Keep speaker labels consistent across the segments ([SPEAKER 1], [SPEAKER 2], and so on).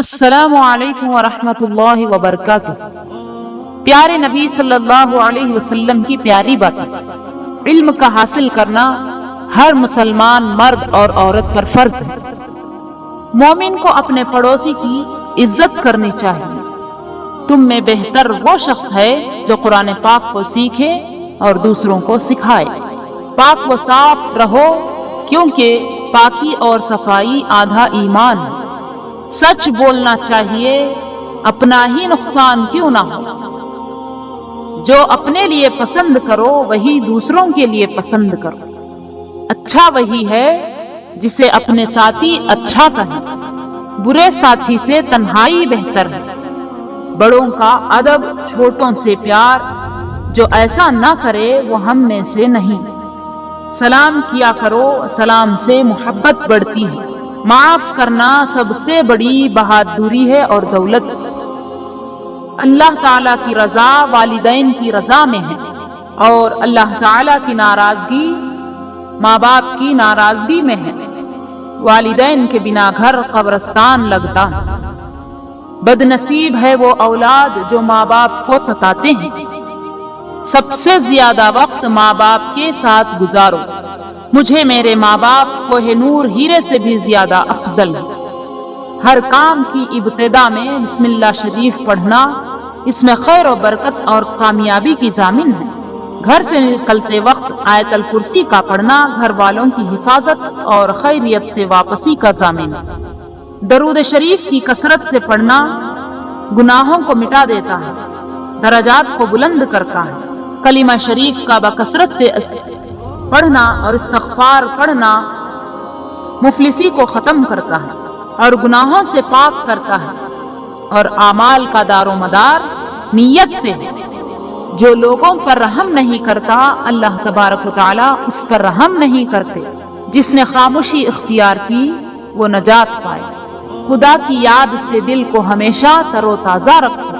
[SPEAKER 1] السلام علیکم ورحمۃ اللہ وبرکاتہ۔ پیارے نبی صلی اللہ علیہ وسلم کی پیاری باتیں۔ علم کا حاصل کرنا ہر مسلمان مرد اور عورت پر فرض ہے۔ مومن کو اپنے پڑوسی کی عزت کرنی چاہیے۔ تم میں بہتر وہ شخص ہے جو قرآن پاک کو سیکھے اور دوسروں کو سکھائے۔ پاک و صاف رہو، کیونکہ پاکی اور صفائی آدھا ایمان ہے۔ سچ بولنا چاہیے، اپنا ہی نقصان کیوں نہ ہو۔ جو اپنے لیے پسند کرو وہی دوسروں کے لیے پسند کرو۔ اچھا وہی ہے جسے اپنے ساتھی اچھا کہیں، برے ساتھی سے تنہائی بہتر ہے۔ بڑوں کا ادب، چھوٹوں سے پیار، جو ایسا نہ کرے وہ ہم میں سے نہیں۔ سلام کیا کرو، سلام سے محبت بڑھتی ہے۔ معاف کرنا سب سے بڑی بہادری ہے اور دولت۔ اللہ تعالیٰ کی رضا والدین کی رضا میں ہے، اور اللہ تعالیٰ کی ناراضگی ماں باپ کی ناراضگی میں ہے۔ والدین کے بنا گھر قبرستان لگتا ہے۔ بد نصیب ہے وہ اولاد جو ماں باپ کو ستاتے ہیں۔ سب سے زیادہ وقت ماں باپ کے ساتھ گزارو۔ مجھے میرے ماں باپ کوہ نور ہیرے سے بھی زیادہ افضل ہے۔ ہر کام کی ابتدا میں بسم اللہ شریف پڑھنا، اس میں خیر و برکت اور کامیابی کی ضامن ہے۔ گھر سے نکلتے وقت آیت الکرسی کا پڑھنا گھر والوں کی حفاظت اور خیریت سے واپسی کا ضامن ہے۔ درود شریف کی کثرت سے پڑھنا گناہوں کو مٹا دیتا ہے، درجات کو بلند کرتا ہے۔ کلمہ شریف کا بکثرت سے پڑھنا اور استغفار پڑھنا مفلسی کو ختم کرتا ہے اور گناہوں سے پاک کرتا ہے، اور اعمال کا دار و مدار نیت سے ہے۔ جو لوگوں پر رحم نہیں کرتا، اللہ تبارک و تعالی اس پر رحم نہیں کرتے۔ جس نے خاموشی اختیار کی وہ نجات پائے۔ خدا کی یاد سے دل کو ہمیشہ تر و تازہ رکھو۔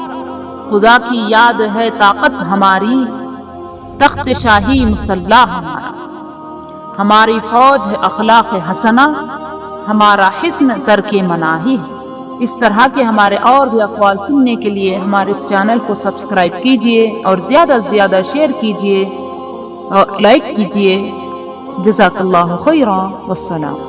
[SPEAKER 1] خدا کی یاد ہے طاقت ہماری، تخت شاہی مسلح ہمارا۔ ہماری فوج ہے اخلاق حسنہ، ہمارا حسن ترک مناہی ہے۔ اس طرح کے ہمارے اور بھی اقوال سننے کے لیے ہمارے اس چینل کو سبسکرائب کیجئے اور زیادہ سے زیادہ شیئر کیجئے اور لائک کیجئے۔ جزاک اللہ خیرا، والسلام۔